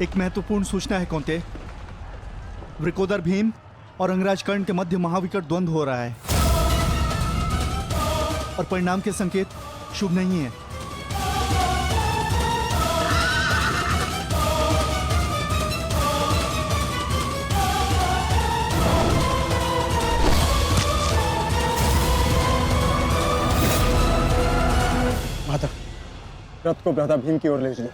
एक महत्वपूर्ण सूचना है कौंते। वृकोदर भीम और अंगराज कर्ण के मध्य महाविकट द्वंद्व हो रहा है और परिणाम के संकेत शुभ नहीं है। माता, रथ को भ्राता भीम की ओर ले चलो।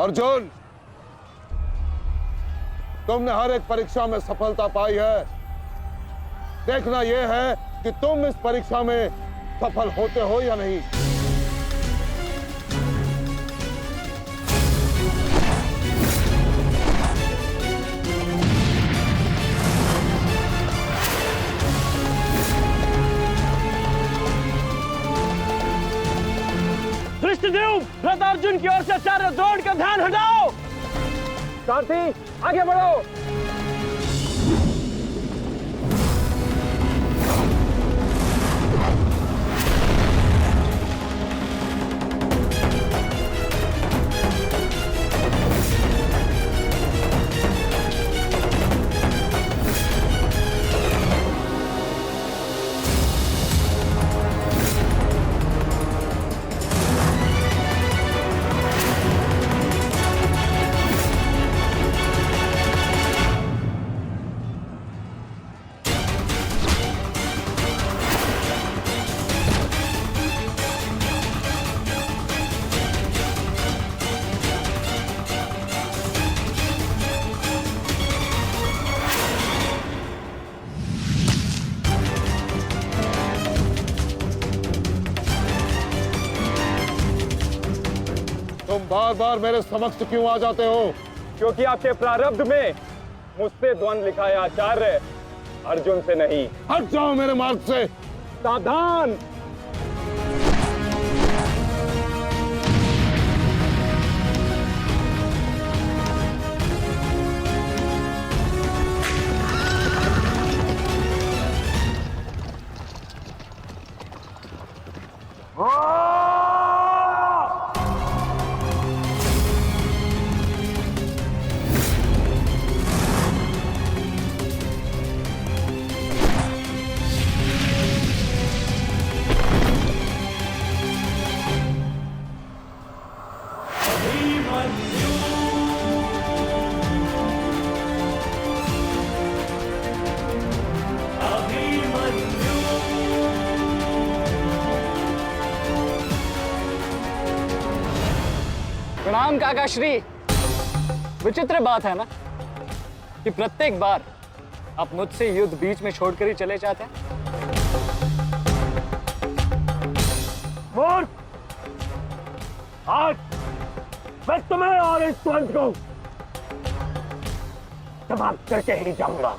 अर्जुन, तुमने हर एक परीक्षा में सफलता पाई है। देखना यह है कि तुम इस परीक्षा में सफल होते हो या नहीं। धृष्टद्युम्न, रथ अर्जुन की ओर से आचार्य द्रोण का ध्यान हटाओ। सारथी, आगे बढ़ो। तुम बार बार मेरे समक्ष क्यों आ जाते हो? क्योंकि आपके प्रारब्ध में मुझसे द्वंद्व लिखा है आचार्य, अर्जुन से नहीं। हट जाओ मेरे मार्ग से। सावधान। प्रणाम काकाश्री। विचित्र बात है ना कि प्रत्येक बार आप मुझसे युद्ध बीच में छोड़कर ही चले जाते हैं। आज मैं तुम्हें और इस द्वंद्व को समाप्त करके ही जाऊंगा।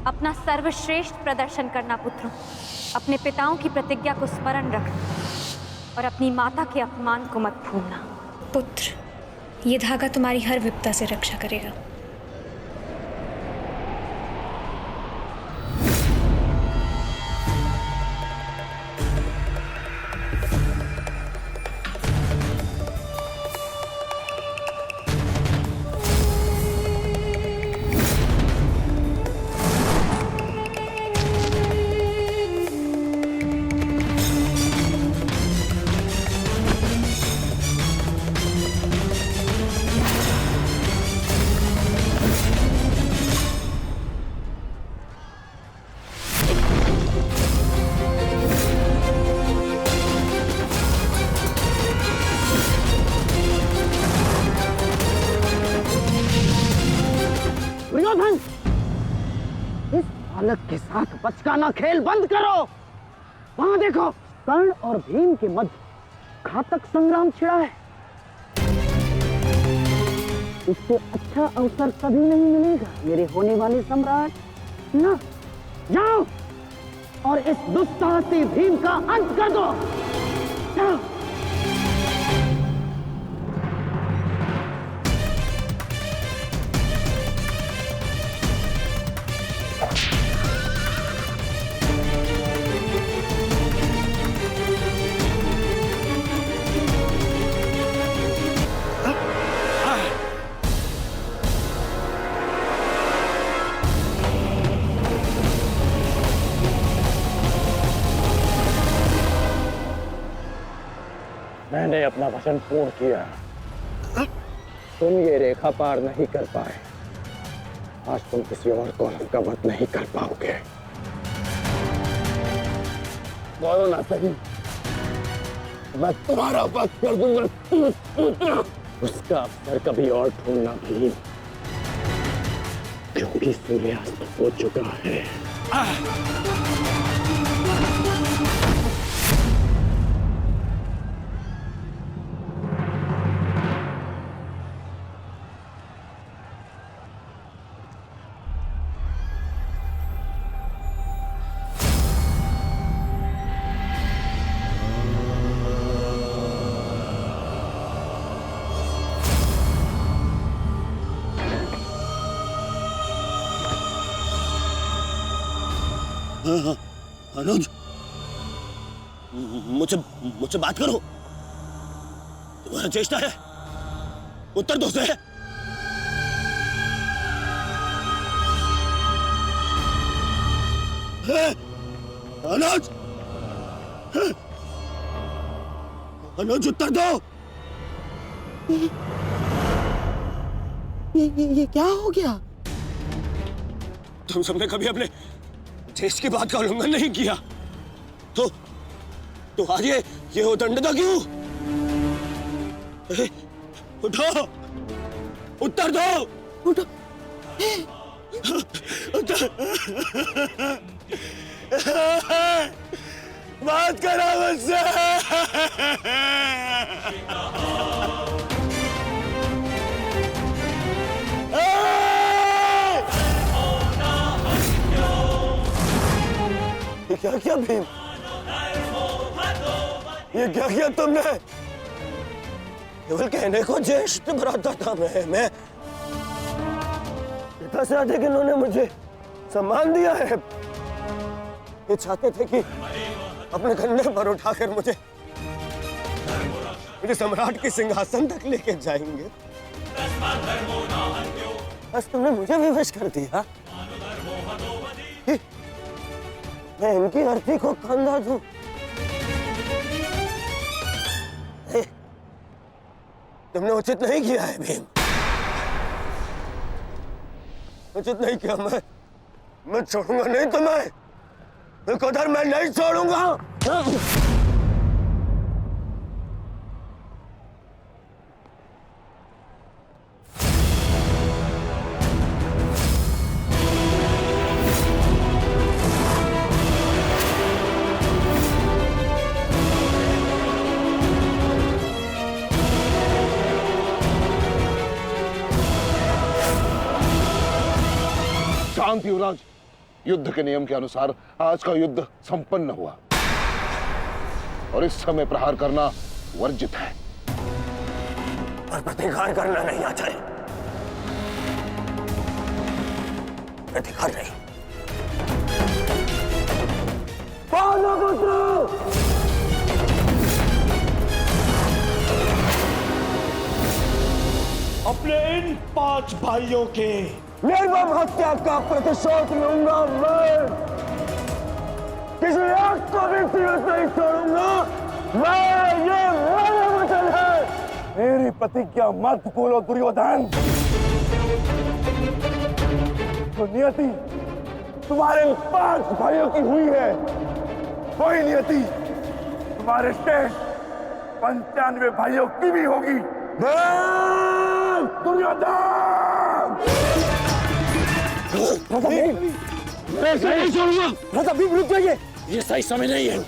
अपना सर्वश्रेष्ठ प्रदर्शन करना पुत्रों। अपने पिताओं की प्रतिज्ञा को स्मरण रखना और अपनी माता के अपमान को मत भूलना। पुत्र, ये धागा तुम्हारी हर विपदा से रक्षा करेगा। इस बालक के साथ बचकाना खेल बंद करो। वहां देखो, कर्ण और भीम के मध्य घातक संग्राम छिड़ा है। इससे अच्छा अवसर कभी नहीं मिलेगा मेरे होने वाले सम्राट। ना, जाओ और इस दुस्साहसी भीम का अंत कर दो। जाओ। मैंने अपना वचन पूर्ण किया। तुम ये रेखा पार नहीं कर पाए, आज तुम किसी और कौरव का वध नहीं कर पाओगे। बोलो ना सही, मैं तुम्हारा वध कर दूंगा। उसका अवसर कभी और ढूंढना भी, क्योंकि सूर्यास्त हो चुका है। अनुज, मुझसे बात करो। तुम्हारा चेष्टा है, उत्तर दो से। अनुज, अनुज उत्तर दो। ये क्या हो गया? तुम सबने कभी अपने देश की बात का उल्लंघन नहीं किया, तो आज ये उदंडता क्यों? उठो, उत्तर दो। उठो। बात करो मुझसे। क्या किया भीम? ये क्या किया तुमने? केवल कहने को ज्येष्ठ भ्राता था मैं पिता से अधिक इन्होंने मुझे सम्मान दिया है। ये चाहते थे कि अपने कंधे पर उठाकर मुझे सम्राट के सिंहासन तक लेके जाएंगे। बस तुमने मुझे विवश कर दिया। मैं इनकी अर्थी को कंधा दूं। तुमने उचित नहीं किया है भीम, उचित नहीं किया। मैं छोड़ूंगा नहीं तुम्हें, विकोधर मैं नहीं छोड़ूंगा। शांति युवराज, युद्ध के नियम के अनुसार आज का युद्ध संपन्न हुआ और इस समय प्रहार करना वर्जित है। और प्रतिकार करना नहीं आता है। प्रतिकार नहीं। अपने इन 5 भाइयों के निर्मम हत्या का प्रतिशोध लूंगा मैं। किसी एक को भी जीवित नहीं छोड़ूंगा मैं। ये मेरा वचन है। मेरी प्रतिज्ञा मत भूलो दुर्योधन। तो नियति तुम्हारे 5 भाइयों की हुई है, वही नियति तुम्हारे शेष 95 भाइयों की भी होगी। दुर्योधन! मैं ऐसा नहीं छोड़ूंगा। राजा भीम रुक जाइए। ये सही समय नहीं है।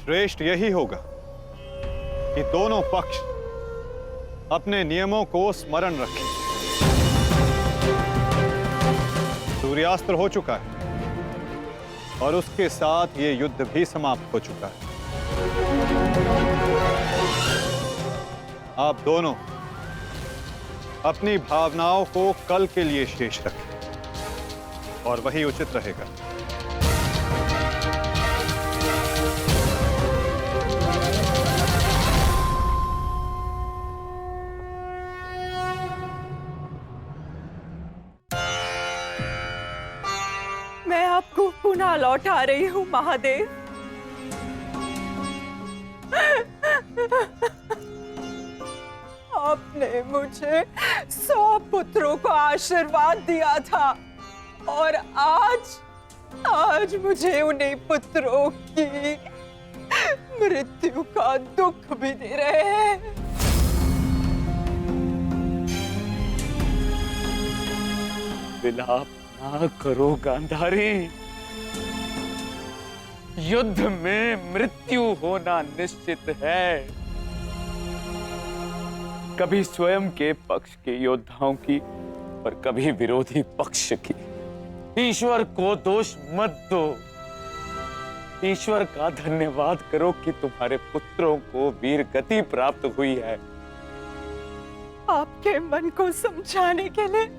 श्रेष्ठ यही होगा कि दोनों पक्ष अपने नियमों को स्मरण रखें। सूर्यास्त्र हो चुका है और उसके साथ ये युद्ध भी समाप्त हो चुका है। आप दोनों अपनी भावनाओं को कल के लिए शेष रखें और वही उचित रहेगा। मैं आपको पुनः लौटा रही हूँ महादेव। आपने मुझे 100 पुत्रों को आशीर्वाद दिया था और आज मुझे उन्हीं पुत्रों की मृत्यु का दुख भी दे रहे हैं। विलाप ना करो गांधारी। युद्ध में मृत्यु होना निश्चित है। कभी स्वयं के पक्ष के योद्धाओं की और कभी विरोधी पक्ष की। ईश्वर को दोष मत दो। ईश्वर का धन्यवाद करो कि तुम्हारे पुत्रों को वीर गति प्राप्त हुई है। आपके मन को समझाने के लिए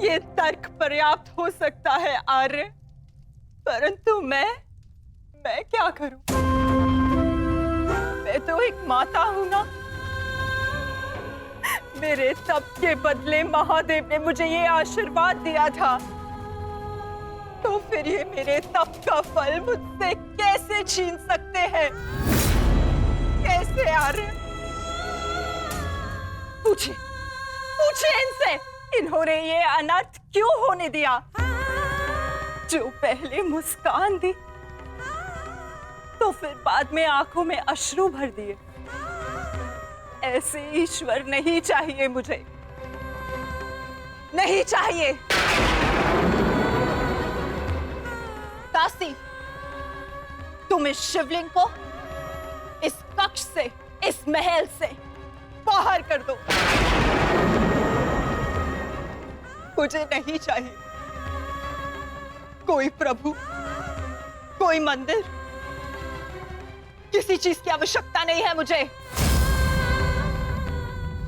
ये तर्क पर्याप्त हो सकता है आर्य, परंतु मैं क्या करूं? मैं तो एक माता हूं ना। मेरे तप के बदले महादेव ने मुझे ये आशीर्वाद दिया था, तो फिर ये मेरे तप का फल मुझसे कैसे छीन सकते हैं? कैसे आर्य? पूछिए इनसे, इन्होंने ये अनर्थ क्यों होने दिया? जो पहले मुस्कान दी तो फिर बाद में आंखों में अश्रु भर दिए। ऐसे ईश्वर नहीं चाहिए मुझे, नहीं चाहिए। दासी, तुम इस शिवलिंग को इस कक्ष से, इस महल से बाहर कर दो। मुझे नहीं चाहिए कोई प्रभु, कोई मंदिर, किसी चीज की आवश्यकता नहीं है मुझे।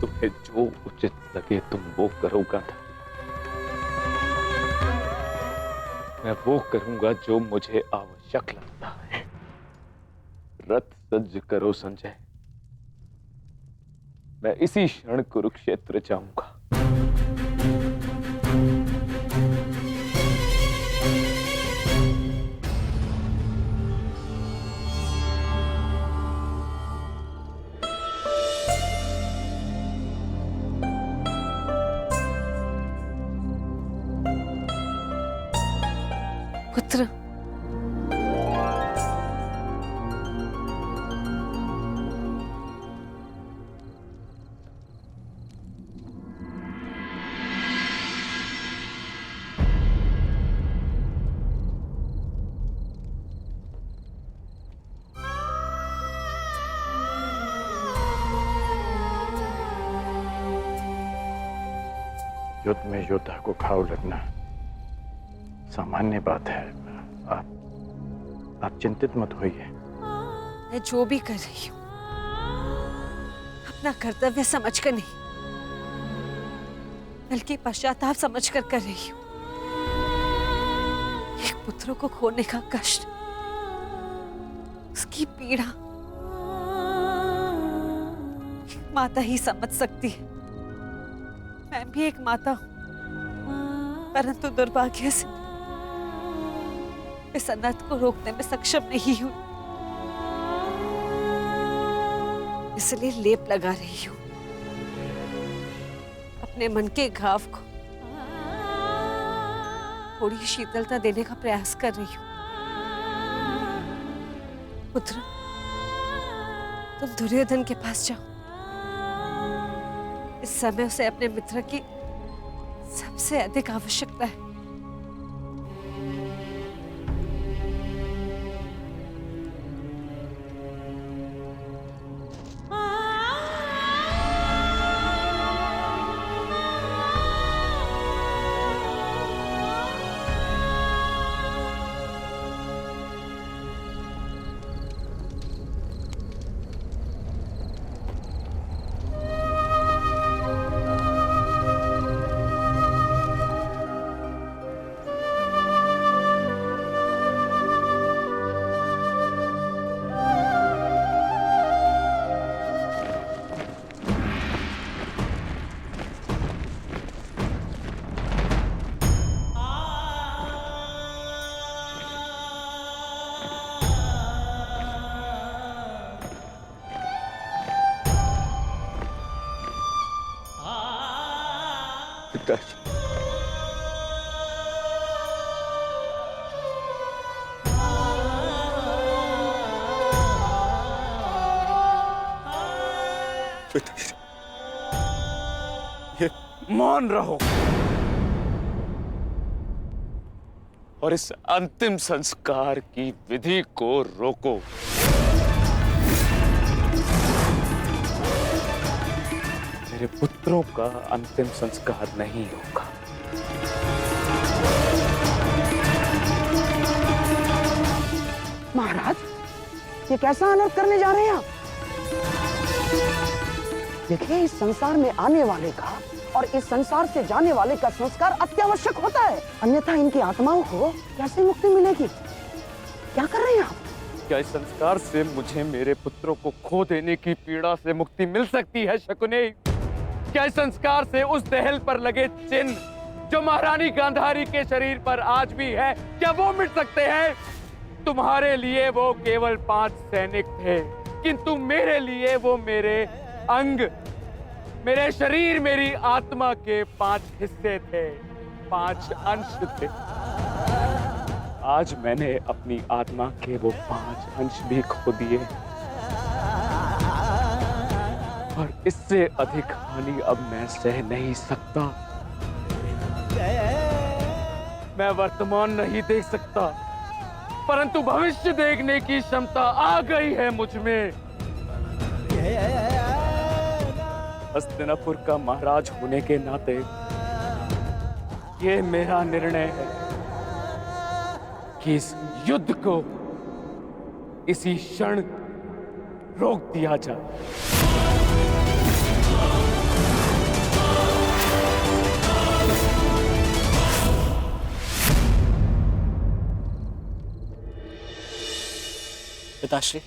तुम्हें जो उचित लगे तुम वो करो गांधारी। मैं वो करूंगा जो मुझे आवश्यक लगता है। रथ सज्ज करो संजय। मैं इसी क्षण कुरुक्षेत्र जाऊंगा। पुत्र, युद्ध में योद्धा को घाव लगना सामान्य बात है। आप चिंतित मत होइए। मैं जो भी कर रही हूँ अपना कर्तव्य समझकर नहीं, बल्कि पश्चाताप समझकर कर रही हूँ। एक पुत्र को खोने का कष्ट, उसकी पीड़ा एक माता ही समझ सकती है। मैं भी एक माता हूं, परंतु दुर्भाग्य से इस अनर्थ को रोकने में सक्षम नहीं हूं। इसलिए लेप लगा रही हूं अपने मन के घाव को। थोड़ी शीतलता देने का प्रयास कर रही हूँ। पुत्र, तुम दुर्योधन के पास जाओ। इस समय उसे अपने मित्र की सबसे अधिक आवश्यकता है। पिताजी, पिताजी, ये मौन रहो और इस अंतिम संस्कार की विधि को रोको। मेरे पुत्रों का अंतिम संस्कार नहीं होगा। महाराज, ये कैसा अनर्थ करने जा रहे हैं आप? देखिए, इस संसार में आने वाले का और इस संसार से जाने वाले का संस्कार अत्यावश्यक होता है, अन्यथा इनकी आत्माओं को कैसे मुक्ति मिलेगी? क्या कर रहे हैं आप? क्या इस संस्कार से मुझे मेरे पुत्रों को खो देने की पीड़ा से मुक्ति मिल सकती है शकुनी? क्या इस संस्कार से उस दहल पर लगे चिन्ह जो महारानी गांधारी के शरीर पर आज भी है, क्या वो मिट सकते हैं? तुम्हारे लिए वो केवल 5 सैनिक थे, किंतु मेरे लिए वो मेरे अंग, मेरे शरीर, मेरी आत्मा के 5 हिस्से थे, 5 अंश थे। आज मैंने अपनी आत्मा के वो 5 अंश भी खो दिए और इससे अधिक हानि अब मैं सह नहीं सकता। मैं वर्तमान नहीं देख सकता, परंतु भविष्य देखने की क्षमता आ गई है मुझ में। हस्तिनापुर का महाराज होने के नाते ये मेरा निर्णय है कि इस युद्ध को इसी क्षण रोक दिया जाए। पिताश्री,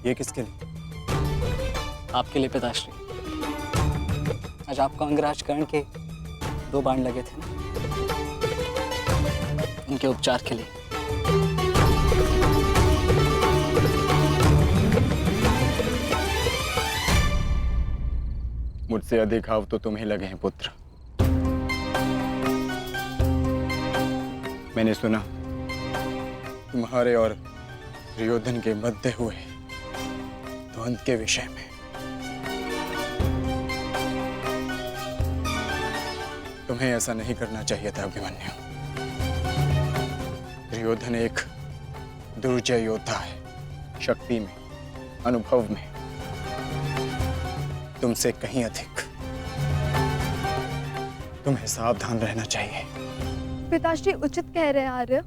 ये किसके लिए? आपके लिए पिताश्री। आज आपको अंगराज कर्ण के 2 बाण लगे थे ना, उनके उपचार के लिए। मुझसे अधिक घाव तो तुम्हें लगे हैं पुत्र। मैंने सुना तुम्हारे और दुर्योधन के मध्य हुए द्वंद्व के विषय में। तुम्हें ऐसा नहीं करना चाहिए था अभिमन्यु। दुर्योधन एक दुर्जय योद्धा है, शक्ति में, अनुभव में तुमसे कहीं अधिक। तुम्हें सावधान रहना चाहिए। पिताश्री उचित कह रहे हैं आर्य।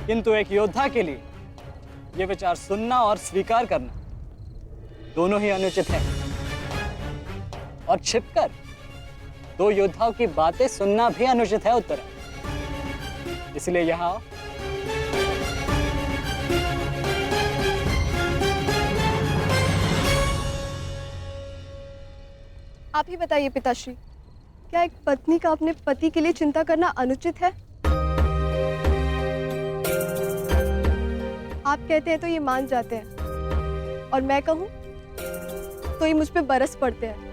किंतु एक योद्धा के लिए ये विचार सुनना और स्वीकार करना दोनों ही अनुचित है, और छिपकर 2 योद्धाओं की बातें सुनना भी अनुचित है उत्तरा। इसलिए यहाँ आओ। आप ही बताइए पिताश्री, क्या एक पत्नी का अपने पति के लिए चिंता करना अनुचित है? आप कहते हैं तो ये मान जाते हैं, और मैं कहूं तो ये मुझ पे बरस पड़ते हैं।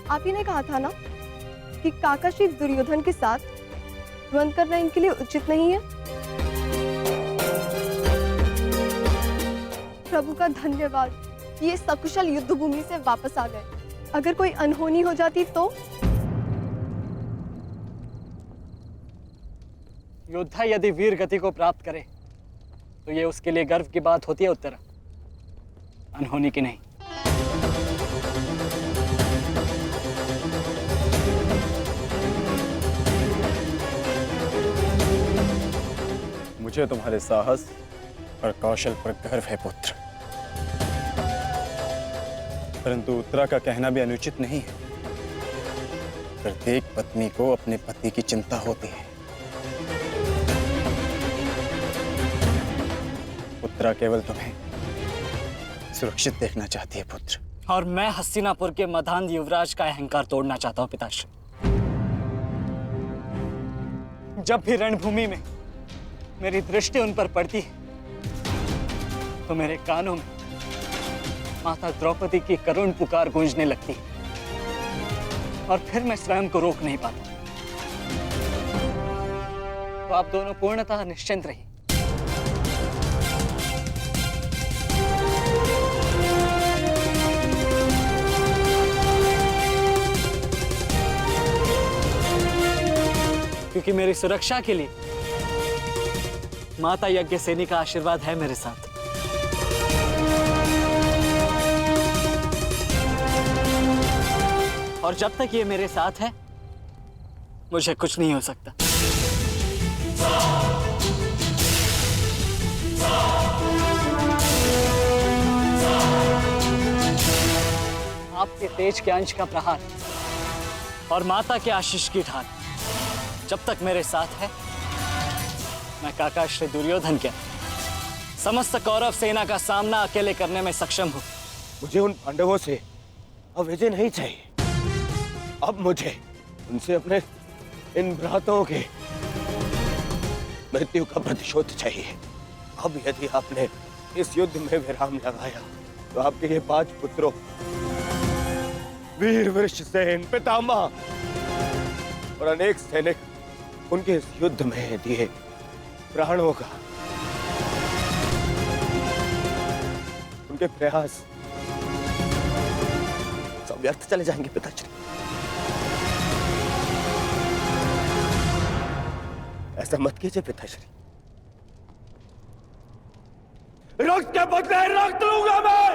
आप ही ने कहा था ना कि काका श्री दुर्योधन के साथ द्वंद्व करना इनके लिए उचित नहीं है। प्रभु का धन्यवाद, ये सकुशल युद्ध भूमि से वापस आ गए। अगर कोई अनहोनी हो जाती तो? योद्धा यदि वीर गति को प्राप्त करे तो ये उसके लिए गर्व की बात होती है उत्तरा, अनहोनी की नहीं। मुझे तुम्हारे साहस और कौशल पर गर्व है पुत्र, परंतु उत्तरा का कहना भी अनुचित नहीं है। प्रत्येक पत्नी को अपने पति की चिंता होती है। उत्तरा केवल तुम्हें सुरक्षित देखना चाहती है पुत्र। और मैं हस्तिनापुर के मधान युवराज का अहंकार तोड़ना चाहता हूं पिताश्री। जब भी रणभूमि में मेरी दृष्टि उन पर पड़ती है तो मेरे कानों में माता द्रौपदी की करुण पुकार गूंजने लगती है, और फिर मैं स्वयं को रोक नहीं पाता। तो आप दोनों पूर्णतः निश्चिंत रहिए। क्योंकि मेरी सुरक्षा के लिए माता यज्ञसेनी का आशीर्वाद है मेरे साथ। और जब तक ये मेरे साथ है मुझे कुछ नहीं हो सकता। आपके तेज के अंश का प्रहार और माता के आशीष की ढाल जब तक मेरे साथ है, मैं काका श्री दुर्योधन के समस्त कौरव सेना का सामना अकेले करने में सक्षम हूं। मुझे उन पांडवों से अब विजय नहीं चाहिए। अब मुझे उनसे अपने इन भ्राताओं के मृत्यु का प्रतिशोध चाहिए। अब यदि आपने इस युद्ध में विराम लगाया तो आपके ये 5 पुत्रों वीर वृषसेन, पितामह और अनेक सैनिक उनके इस युद्ध में दिए प्राणों का, उनके प्रयास सब व्यर्थ चले जाएंगे पिताश्री। ऐसा मत कीजिए पिताश्री। रक्त के बदले रक्त लूंगा मैं।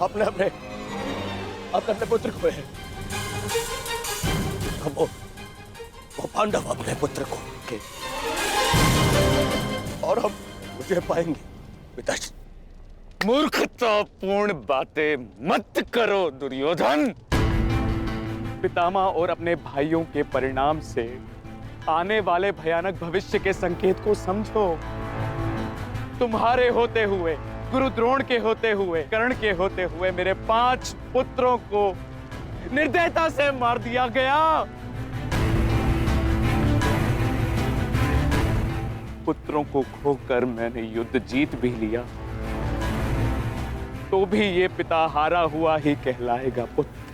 आपने अपने पुत्र को है, अब वो पांडव अपने पुत्र को के और हम मुझे पाएंगे पिताश्री। मूर्खतापूर्ण बातें मत करो दुर्योधन। पितामह और अपने भाइयों के परिणाम से आने वाले भयानक भविष्य के संकेत को समझो। तुम्हारे होते हुए, गुरु द्रोण के होते हुए, कर्ण के होते हुए मेरे 5 पुत्रों को निर्दयता से मार दिया गया। पुत्रों को खोकर मैंने युद्ध जीत भी लिया, तो भी ये पिता हारा हुआ ही कहलाएगा पुत्र।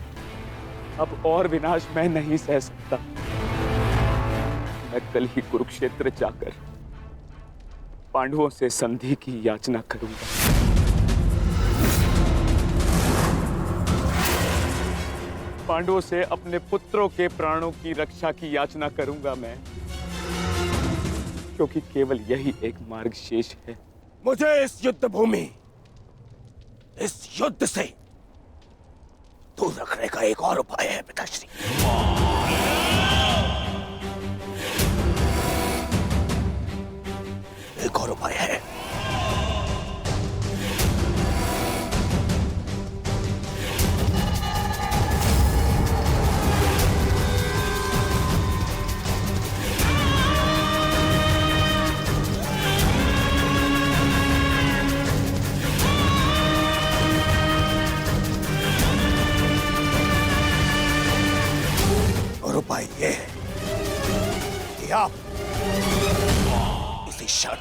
अब और विनाश मैं नहीं सह सकता। मैं कल ही कुरुक्षेत्र जाकर पांडवों से संधि की याचना करूंगा। पांडवों से अपने पुत्रों के प्राणों की रक्षा की याचना करूंगा मैं, क्योंकि केवल यही एक मार्ग शेष है। मुझे इस युद्ध भूमि, इस युद्ध से दूर रखने का एक और उपाय है पिताश्री। एक और उपाय है। विभीषण,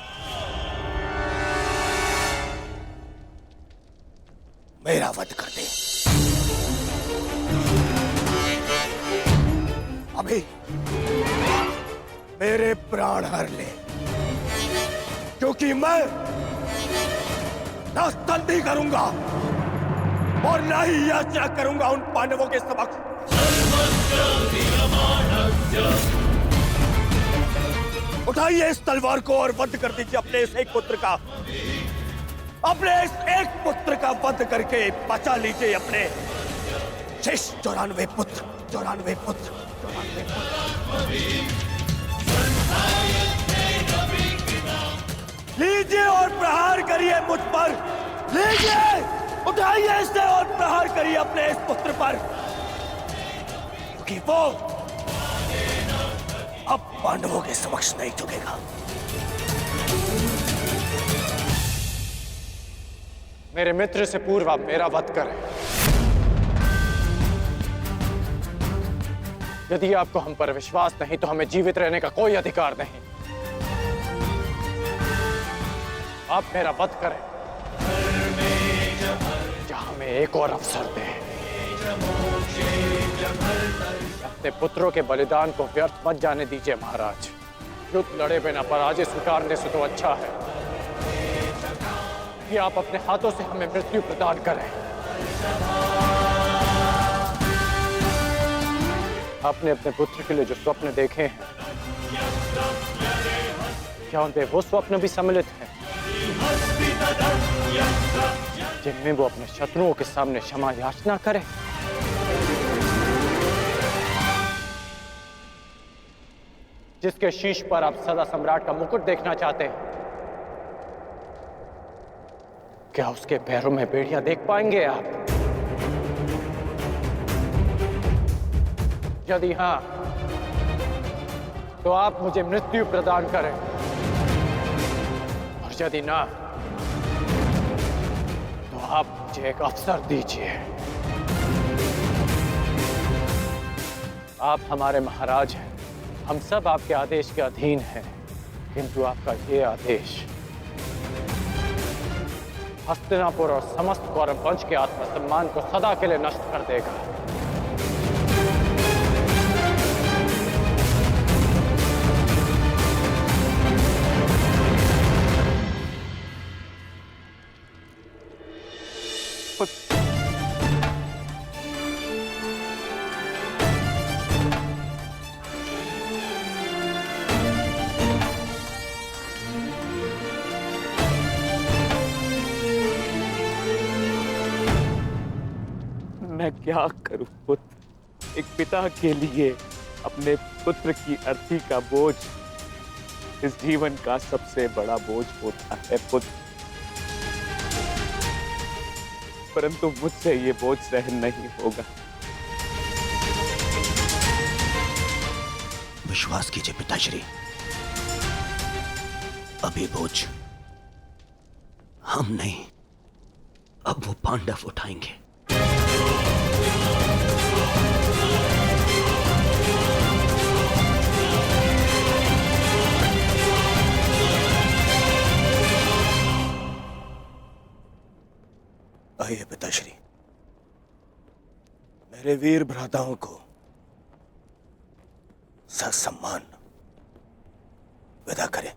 मेरा वध कर दे। अभी मेरे प्राण हर ले, क्योंकि मैं न स्तुति करूंगा और न ही याचना करूंगा उन पांडवों के समक्ष। उठाइए इस तलवार को और वध कर दीजिए अपने इस एक पुत्र का। अपने इस एक पुत्र का वध करके बचा लीजिए अपने शेष 94 पुत्र। 94 पुत्र। लीजिए और प्रहार करिए मुझ पर। लीजिए, उठाइए इसे और प्रहार करिए अपने इस पुत्र पर, क्योंकि वो अब पांडवों के समक्ष नहीं झुकेगा। मेरे मित्र से पूर्व आप मेरा वध करें। यदि आपको हम पर विश्वास नहीं तो हमें जीवित रहने का कोई अधिकार नहीं। आप मेरा वध करें या हमें एक और अवसर दें। अपने पुत्रों के बलिदान को व्यर्थ मत जाने दीजिए महाराज। युद्ध लड़े बिना पराजय स्वीकारने से तो अच्छा है कि आप अपने हाथों से हमें मृत्यु प्रदान करें। आपने अपने पुत्र के लिए जो स्वप्न देखे हैं, क्या उनमें वो स्वप्न भी सम्मिलित हैं जिनमें वो अपने शत्रुओं के सामने क्षमा याचना करें? जिसके शीश पर आप सदा सम्राट का मुकुट देखना चाहते हैं, क्या उसके पैरों में बेड़ियां देख पाएंगे आप? यदि हां, तो आप मुझे मृत्यु प्रदान करें, और यदि ना, तो आप मुझे एक अवसर दीजिए। आप हमारे महाराज हैं, हम सब आपके आदेश के अधीन हैं, किंतु आपका ये आदेश हस्तिनापुर और समस्त कौरव वंश के आत्मसम्मान को सदा के लिए नष्ट कर देगा। मैं क्या करूं पुत्र? एक पिता के लिए अपने पुत्र की अर्थी का बोझ इस जीवन का सबसे बड़ा बोझ होता है पुत्र, परंतु मुझसे ये बोझ सहन नहीं होगा। विश्वास कीजिए पिताश्री, अभी बोझ हम नहीं, अब वो पांडव उठाएंगे। आइए पिताश्री, मेरे वीर भ्राताओं को ससम्मान विदा करें।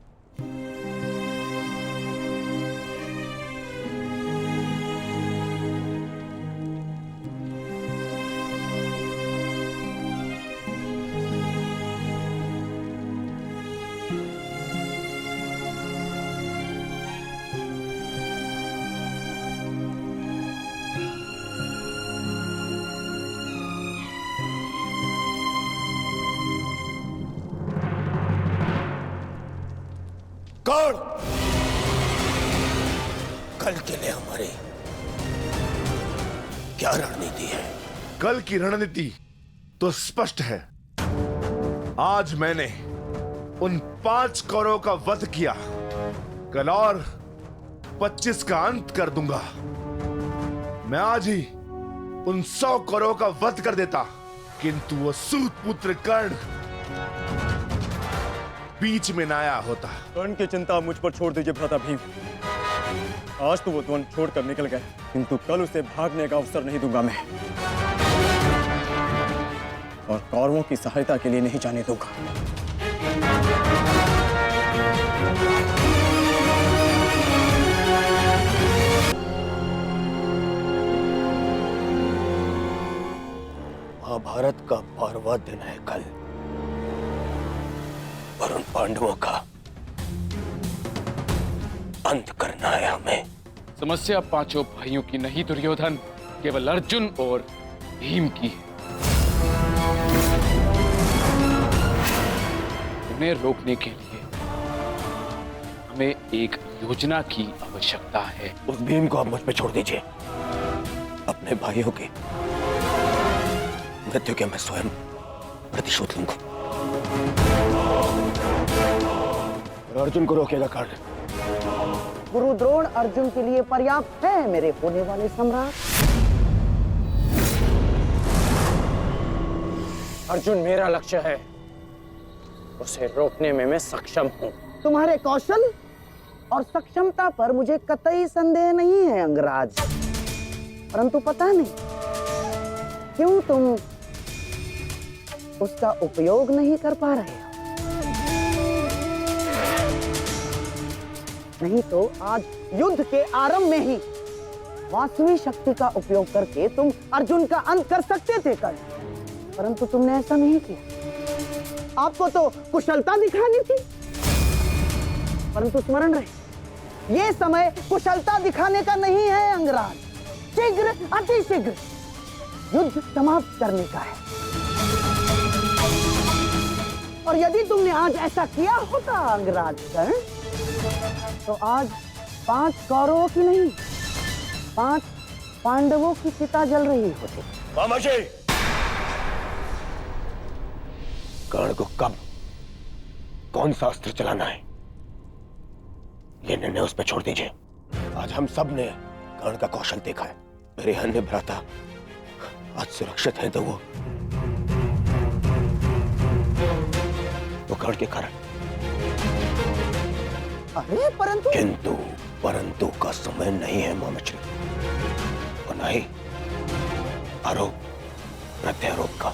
कौन कल के लिए हमारी क्या रणनीति है? कल की रणनीति तो स्पष्ट है। आज मैंने उन 5 कौरवों का वध किया, कल और 25 का अंत कर दूंगा। मैं आज ही उन 100 कौरवों का वध कर देता, किंतु वो सूत पुत्र कर्ण बीच में ना आया होता। कर्ण की चिंता मुझ पर छोड़ दीजिए भ्राता भीम। आज तो वो द्वंद छोड़कर निकल गए, किंतु कल उसे भागने का अवसर नहीं दूंगा मैं, और कौरवों की सहायता के लिए नहीं जाने दूंगा। महाभारत का 12वां दिन है कल, और उन पांडवों का अंत करना है हमें। समस्या पांचों भाइयों की नहीं दुर्योधन, केवल अर्जुन और भीम की है। उन्हें रोकने के लिए हमें एक योजना की आवश्यकता है। उस भीम को आप मुझ पे छोड़ दीजिए। अपने भाइयों की मृत्यु के मैं स्वयं प्रतिशोध लूंगा। और अर्जुन को रोकेगा कर्ण। गुरु द्रोण अर्जुन के लिए पर्याप्त है मेरे होने वाले सम्राट। अर्जुन मेरा लक्ष्य है, उसे रोकने में मैं सक्षम हूं। तुम्हारे कौशल और सक्षमता पर मुझे कतई संदेह नहीं है अंगराज, परंतु पता नहीं क्यों तुम उसका उपयोग नहीं कर पा रहे हो। नहीं तो आज युद्ध के आरंभ में ही वास्तविक शक्ति का उपयोग करके तुम अर्जुन का अंत कर सकते थे कर्ण, परंतु तुमने ऐसा नहीं किया। आपको तो कुशलता दिखानी थी, परंतु स्मरण रहे ये समय कुशलता दिखाने का नहीं है अंगराज। शीघ्र अतिशीघ्र युद्ध समाप्त करने का है। और यदि तुमने आज ऐसा किया होता अंगराज कर्ण, तो आज 5 कौरवों की नहीं 5 पांडवों की चिता जल रही होती। मामाजी, कर्ण को कब कौन सा अस्त्र चलाना है ये निर्णय उस पर छोड़ दीजिए। आज हम सब ने कर्ण का कौशल देखा है। मेरे अन्य भ्राता आज सुरक्षित हैं तो वो कर्ण के कारण। अरे परंतु का समय नहीं है मामाजी, और नहीं आरोप प्रत्यारोप का।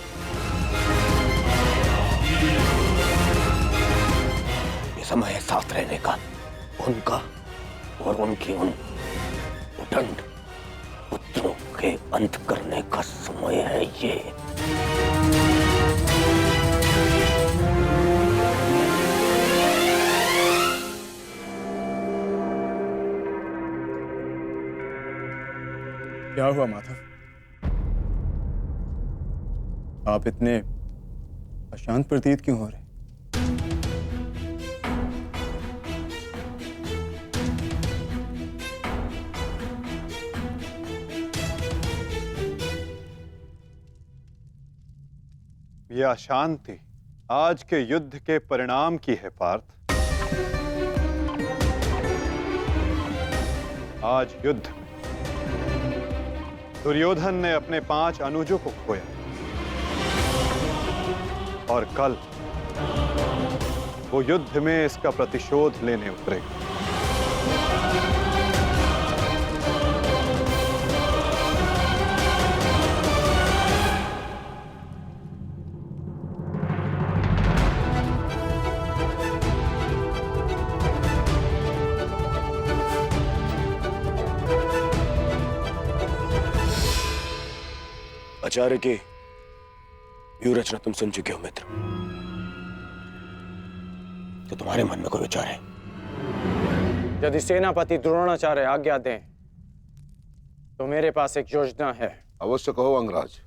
ये समय है साथ रहने का, उनका और उनकी उन उदंड पुत्रों के अंत करने का समय है ये। क्या हुआ माधव? आप इतने अशांत प्रतीत क्यों हो रहे? यह अशांति आज के युद्ध के परिणाम की है पार्थ। आज युद्ध में दुर्योधन ने अपने 5 अनुजों को खोया, और कल वो युद्ध में इसका प्रतिशोध लेने उतरेगा। आचार्य की व्यूह रचना तुम सुन चुके हो मित्र, तो तुम्हारे मन में कोई विचार है? यदि सेनापति द्रोणाचार्य आज्ञा दें तो मेरे पास एक योजना है। अवश्य कहो अंगराज।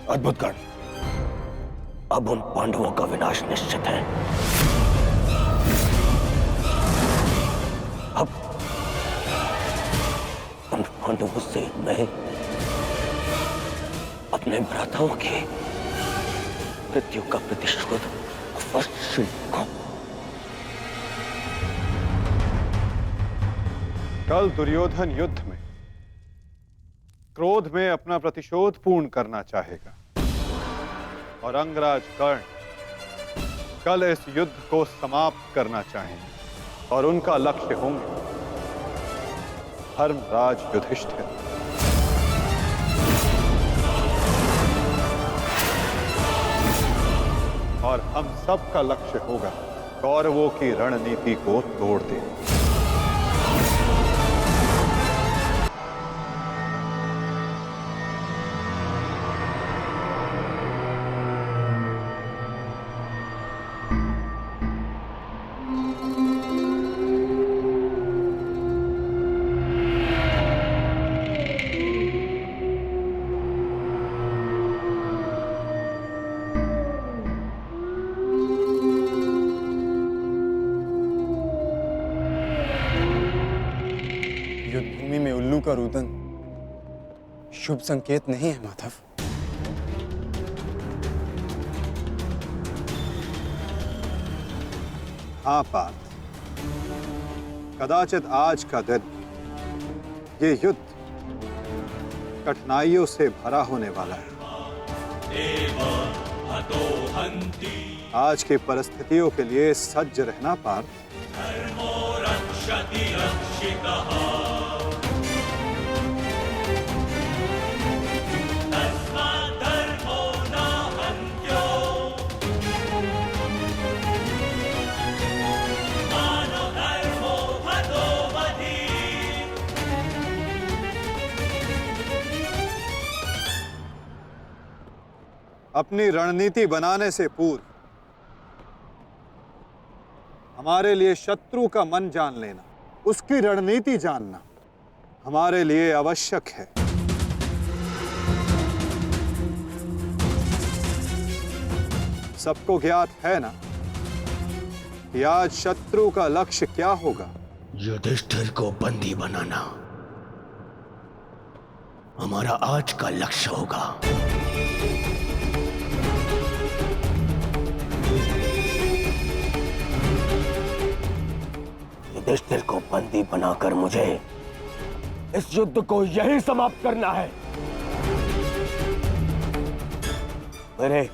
अद्भुत कर्ण, अब उन पांडवों का विनाश निश्चित है। अब उन पांडवों से मैं अपने भ्राताओं की मृत्यु का प्रतिशोध अवश्य शिल्प को। कल दुर्योधन युद्ध में क्रोध में अपना प्रतिशोध पूर्ण करना चाहेगा और अंगराज कर्ण कल इस युद्ध को समाप्त करना चाहेंगे और उनका लक्ष्य होंगे धर्मराज युधिष्ठिर। और हम सब का लक्ष्य होगा कौरवों की रणनीति को तोड़ देना। युद्धभूमि में उल्लू का रुदन शुभ संकेत नहीं है माधव। हाँ पार्थ, कदाचित आज का दिन ये युद्ध कठिनाइयों से भरा होने वाला है। आज की परिस्थितियों के लिए सज्ज रहना पार्थ। अपनी रणनीति बनाने से पूर्व हमारे लिए शत्रु का मन जान लेना, उसकी रणनीति जानना हमारे लिए आवश्यक है। सबको ज्ञात है ना कि आज शत्रु का लक्ष्य क्या होगा? युधिष्ठिर को बंदी बनाना हमारा आज का लक्ष्य होगा। युधिष्ठिर को बंदी बनाकर मुझे इस युद्ध को यहीं समाप्त करना है। मेरे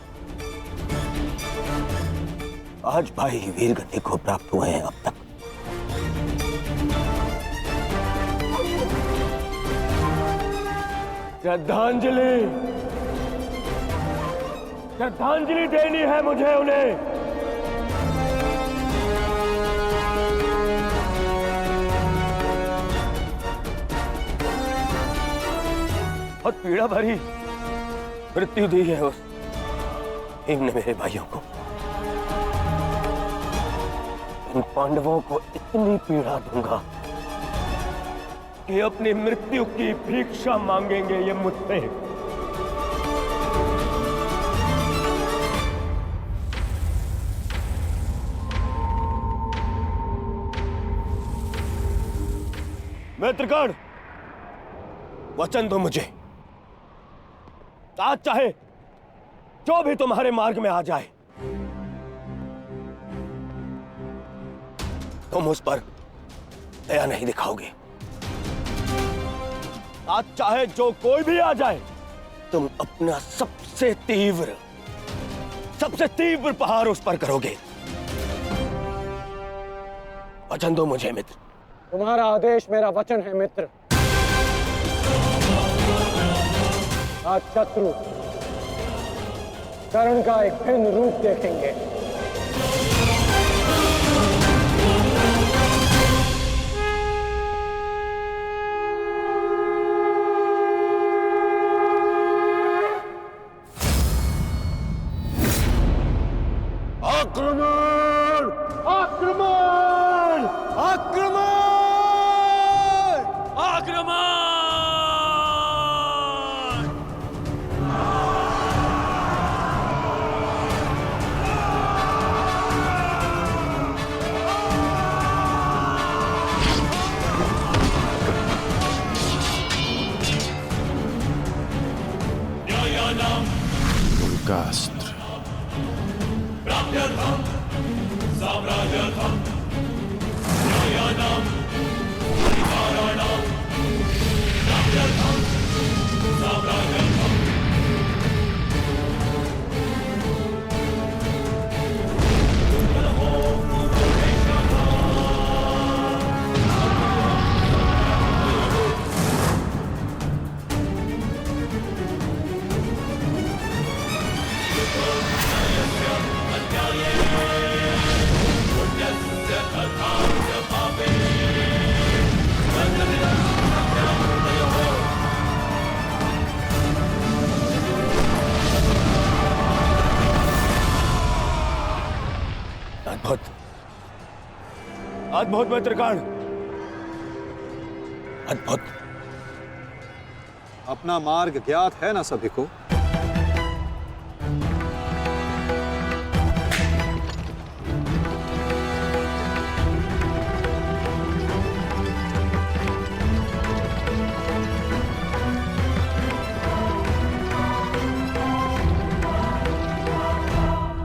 आज भाई वीर गति को प्राप्त हुए हैं अब तक। श्रद्धांजलि श्रद्धांजलि देनी है मुझे उन्हें। बहुत पीड़ा भरी मृत्यु दी है उस भीम ने मेरे भाइयों को। इन पांडवों को इतनी पीड़ा दूंगा कि अपनी मृत्यु की भिक्षा मांगेंगे ये मुझसे। मित्रगण, वचन दो मुझे, आज चाहे जो भी तुम्हारे मार्ग में आ जाए तुम उस पर दया नहीं दिखाओगे। आज चाहे जो कोई भी आ जाए तुम अपना सबसे तीव्र प्रहार उस पर करोगे। वचन दो मुझे मित्र। तुम्हारा आदेश मेरा वचन है मित्र। आज शत्रु कर्ण का एक भिन्न रूप देखेंगे। आक्रमण! आक्रमण! आक्रमण! आक्रमण! अद्भुत मित्रगण, अद्भुत। अपना मार्ग ज्ञात है ना सभी को?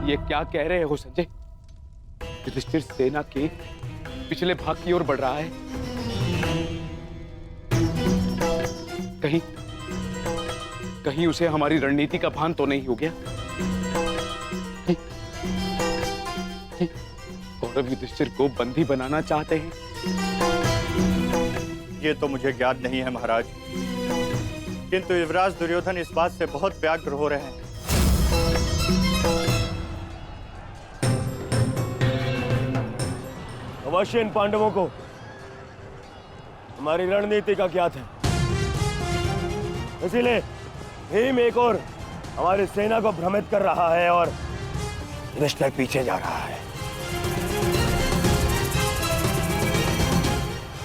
ये क्या कह रहे हो संजय? युधिष्ठिर सेना के पिछले भाग की ओर बढ़ रहा है। कहीं उसे हमारी रणनीति का भान तो नहीं हो गया? कौरव युधिष्ठिर को बंदी बनाना चाहते हैं? ये तो मुझे ज्ञात नहीं है महाराज, किंतु युवराज दुर्योधन इस बात से बहुत व्यग्र हो रहे हैं। अवश्य इन पांडवों को हमारी रणनीति का ज्ञात है, इसीलिए भीम एक और हमारी सेना को भ्रमित कर रहा है और युधिष्ठिर पीछे जा रहा है।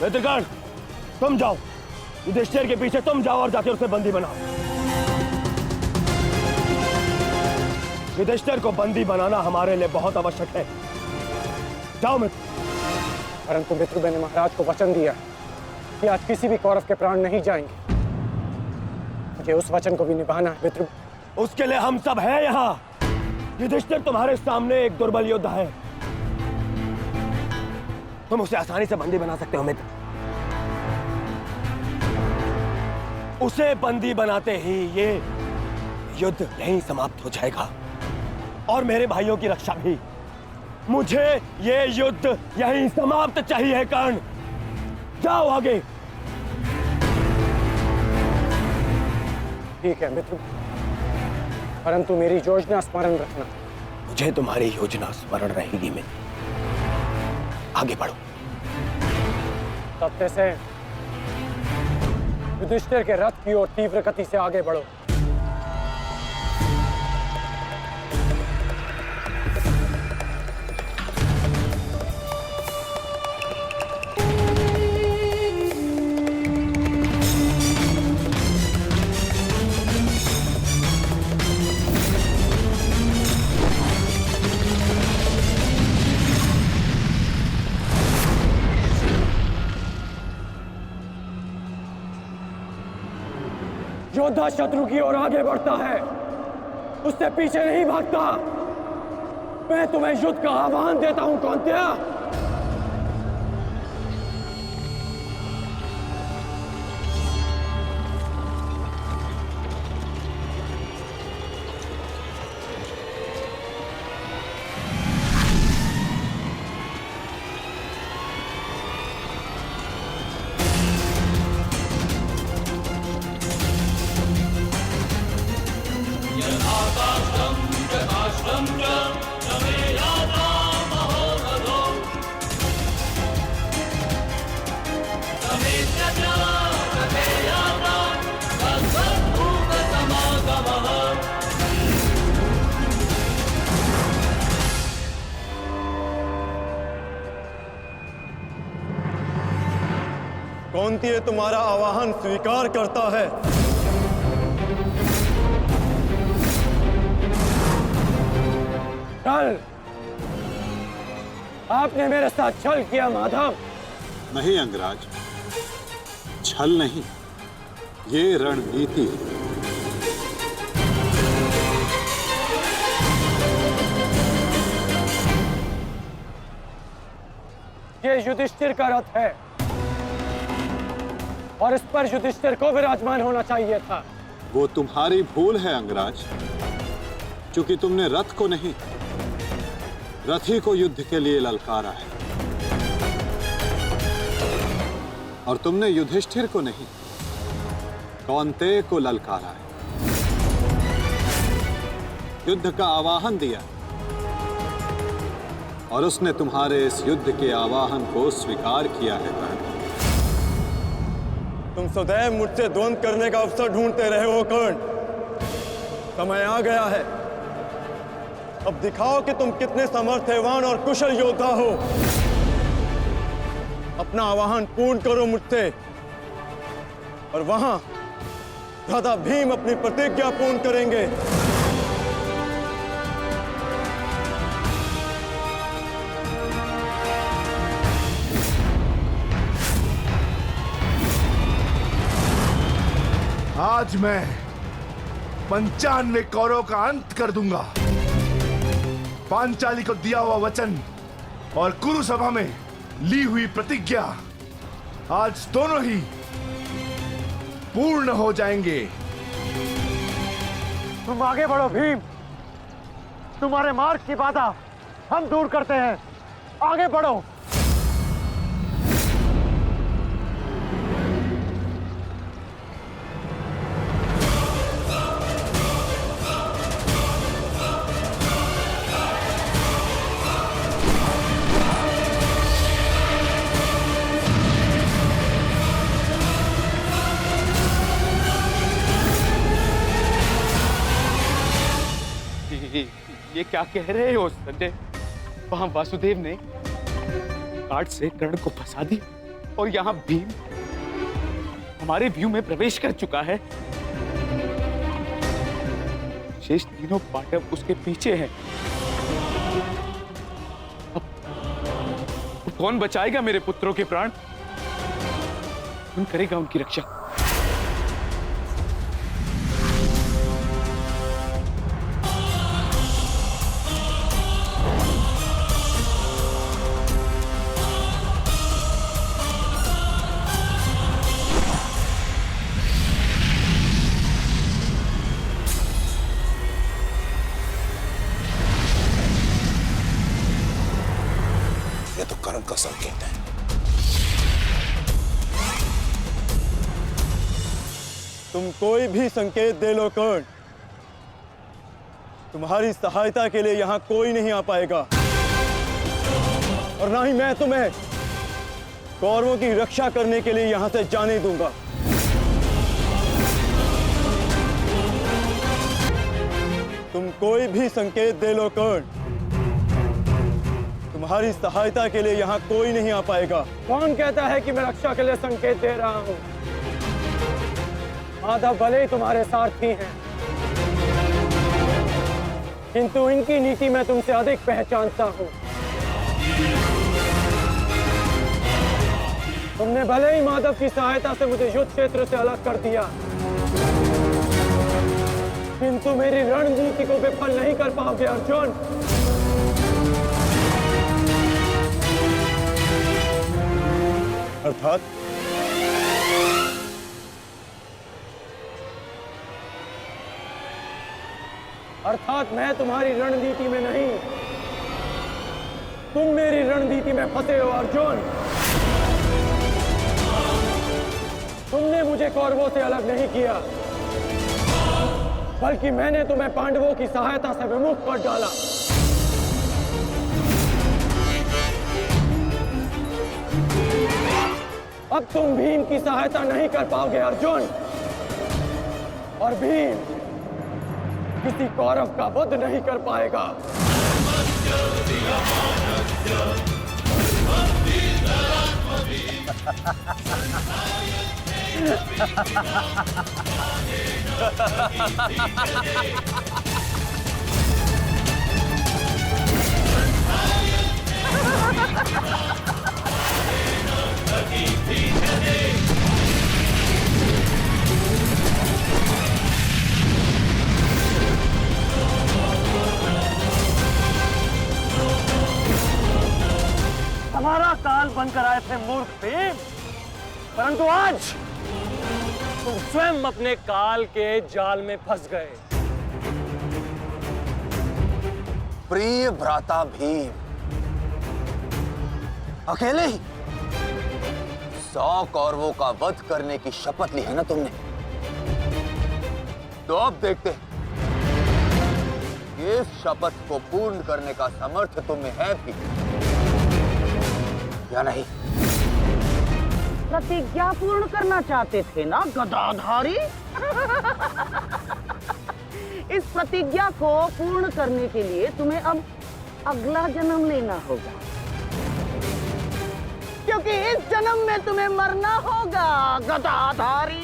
मित्रगण, तुम जाओ, युधिष्ठिर के पीछे तुम जाओ और जाकर उसे बंदी बनाओ। युधिष्ठिर को बंदी बनाना हमारे लिए बहुत आवश्यक है। जाओ मित्र। परंतु मित्र, मैंने महाराज को वचन दिया कि आज किसी भी कौरव के प्राण नहीं जाएंगे। मुझे उस वचन को भी निभाना है मित्र। उसके लिए हम सब हैं यहाँ। युधिष्ठिर तुम्हारे सामने एक दुर्बल योद्धा है, तुम उसे आसानी से बंदी बना सकते हो मित्र। उसे बंदी बनाते ही ये युद्ध यहीं समाप्त हो जाएगा और मेरे भाइयों की रक्षा भी। मुझे ये युद्ध यहीं समाप्त चाहिए। कर्ण, जाओ आगे। ठीक है मित्र, परंतु मेरी योजना स्मरण रखना। मुझे तुम्हारी योजना स्मरण रहेगी मित्र। आगे बढ़ो। तब से युधिष्ठिर के रथ की ओर तीव्र गति से आगे बढ़ो। योद्धा शत्रु की ओर आगे बढ़ता है, उससे पीछे नहीं भागता। मैं तुम्हें युद्ध का आह्वान देता हूं कौंतेय। कौंतेय तुम्हारा आवाहन स्वीकार करता है। कल आपने मेरे साथ छल किया माधव। नहीं अंगराज, छल नहीं, ये रणनीति है। ये युधिष्ठिर का रथ है और इस पर युधिष्ठिर को विराजमान होना चाहिए था। वो तुम्हारी भूल है अंगराज, क्योंकि तुमने रथ को नहीं, रथी को युद्ध के लिए ललकारा है। और तुमने युधिष्ठिर को नहीं, कौंतेय को ललकारा है, युद्ध का आवाहन दिया और उसने तुम्हारे इस युद्ध के आवाहन को स्वीकार किया है। कर्ण, तुम सदैव मुझसे द्वंद्व करने का अवसर ढूंढते रहे हो कर्ण। समय आ गया है, अब दिखाओ कि तुम कितने समर्थवान और कुशल योद्धा हो। अपना आवाहन पूर्ण करो मुझसे, और वहां भ्राता भीम अपनी प्रतिज्ञा पूर्ण करेंगे। आज मैं 95 कौरवों का अंत कर दूंगा। पांचाली को दिया हुआ वचन और कुरु सभा में ली हुई प्रतिज्ञा आज दोनों ही पूर्ण हो जाएंगे। तुम आगे बढ़ो भीम, तुम्हारे मार्ग की बाधा हम दूर करते हैं। आगे बढ़ो। ये क्या कह रहे हो संजय? वहां वासुदेव ने काट से कर्ण को फंसा दी और यहाँ भीम हमारे व्यू में प्रवेश कर चुका है। शेष तीनों पांडव उसके पीछे हैं। अब कौन बचाएगा मेरे पुत्रों के प्राण? कौन करेगा उनकी रक्षा? का संकेत है। तुम कोई भी संकेत दे लो कर्ण, तुम्हारी सहायता के लिए यहां कोई नहीं आ पाएगा, और ना ही मैं तुम्हें कौरवों की रक्षा करने के लिए यहां से जाने दूंगा। तुम कोई भी संकेत दे लो कर्ण, तुम्हारी सहायता के लिए यहां कोई नहीं आ पाएगा। कौन कहता है कि मैं रक्षा के लिए संकेत दे रहा हूं? माधव भले ही तुम्हारे सारथी हैं, किंतु इनकी नीति मैं तुमसे अधिक पहचानता हूं। तुमने भले ही माधव की सहायता से मुझे युद्ध क्षेत्र से अलग कर दिया, किंतु मेरी रणनीति को विफल नहीं कर पाओगे अर्जुन। अर्थात मैं तुम्हारी रणनीति में नहीं, तुम मेरी रणनीति में फंसे हो अर्जुन। तुमने मुझे कौरवों से अलग नहीं किया, बल्कि मैंने तुम्हें पांडवों की सहायता से विमुख कर डाला। अब तुम भीम की सहायता नहीं कर पाओगे अर्जुन, और भीम किसी कौरव का वध नहीं कर पाएगा। हमारा काल बनकर आए थे मूर्ख भीम, परंतु आज तुम स्वयं अपने काल के जाल में फंस गए। प्रिय भ्राता भीम, अकेले ही 100 कौरवों का वध करने की शपथ ली है ना तुमने? तो अब देखते हैं कि इस शपथ को पूर्ण करने का सामर्थ्य तुम्हें है भी या नहीं? प्रतिज्ञा पूर्ण करना चाहते थे ना गदाधारी? इस प्रतिज्ञा को पूर्ण करने के लिए तुम्हें अब अगला जन्म लेना होगा। क्योंकि इस जन्म में तुम्हें मरना होगा गदाधारी।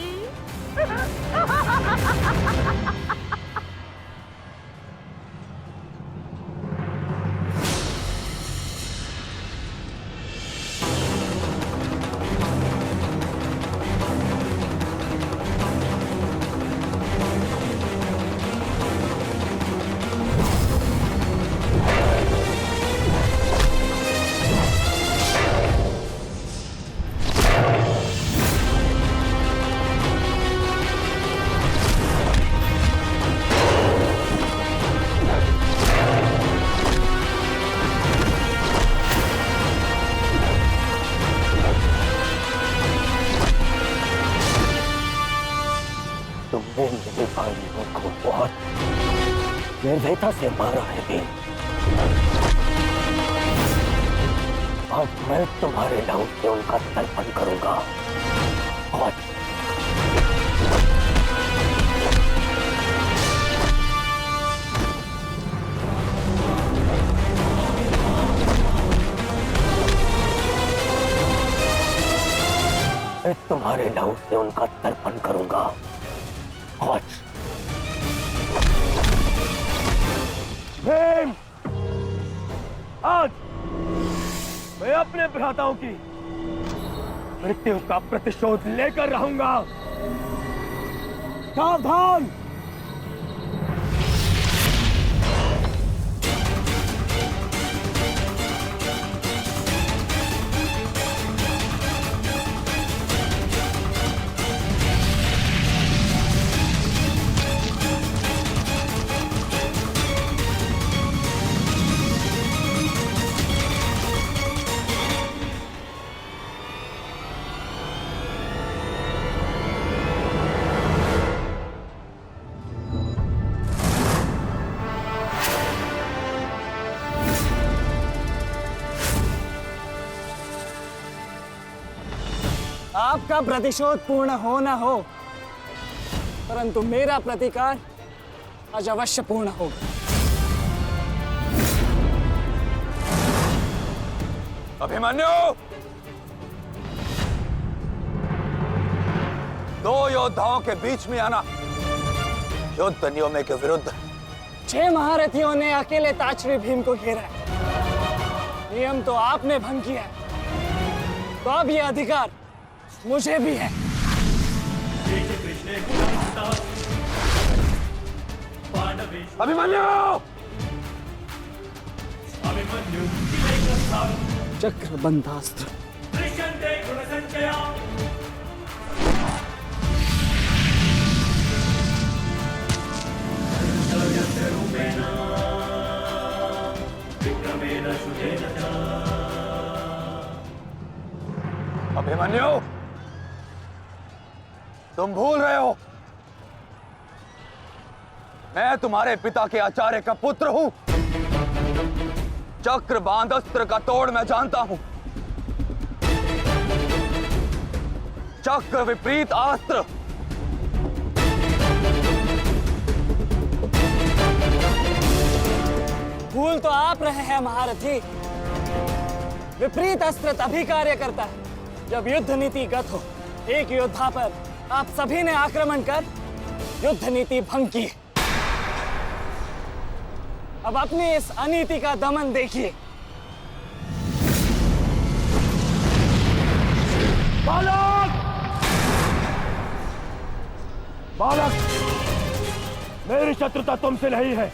तुमने मेरे भाइयों को बहुत निर्दयता से मारा है भीम। आज मैं तुम्हारे नाम से उनका तर्पण करूंगा। और मैं तुम्हारे नाम से उनका तर्पण करूंगा। और भीम, आज मैं अपने भ्राताओं की मृत्यु का प्रतिशोध लेकर रहूंगा। सावधान! आपका प्रतिशोध पूर्ण हो न हो, परंतु मेरा प्रतिकार आज अवश्य पूर्ण होगा। अभिमन्यु, दो योद्धाओं के बीच में आना युद्ध नियमों के विरुद्ध। 6 महारथियों ने अकेले ताचरी भीम को घेरा है। नियम तो आपने भंग किया है, तो अब यह अधिकार मुझे भी है। अभिमन्यु! चक्रबंधास्त्र। अभिमन्यु, तुम भूल रहे हो, मैं तुम्हारे पिता के आचार्य का पुत्र हूं। चक्रबांध अस्त्र का तोड़ मैं जानता हूं। चक्र विपरीत अस्त्र भूल तो आप रहे हैं महारथी। विपरीत अस्त्र तभी कार्य करता है जब युद्ध नीति गत हो। एक योद्धा पर आप सभी ने आक्रमण कर युद्ध नीति भंग की। अब अपनी इस अनीति का दमन देखिए। बालक! बालक! मेरी शत्रुता तुमसे नहीं है।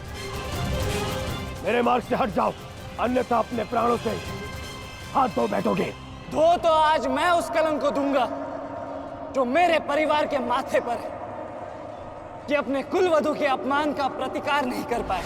मेरे मार्ग से हट जाओ, अन्यथा अपने प्राणों से हाथ धो बैठोगे। धो तो आज मैं उस कलंक को दूंगा जो मेरे परिवार के माथे पर है, कि अपने कुलवधु के अपमान का प्रतिकार नहीं कर पाए।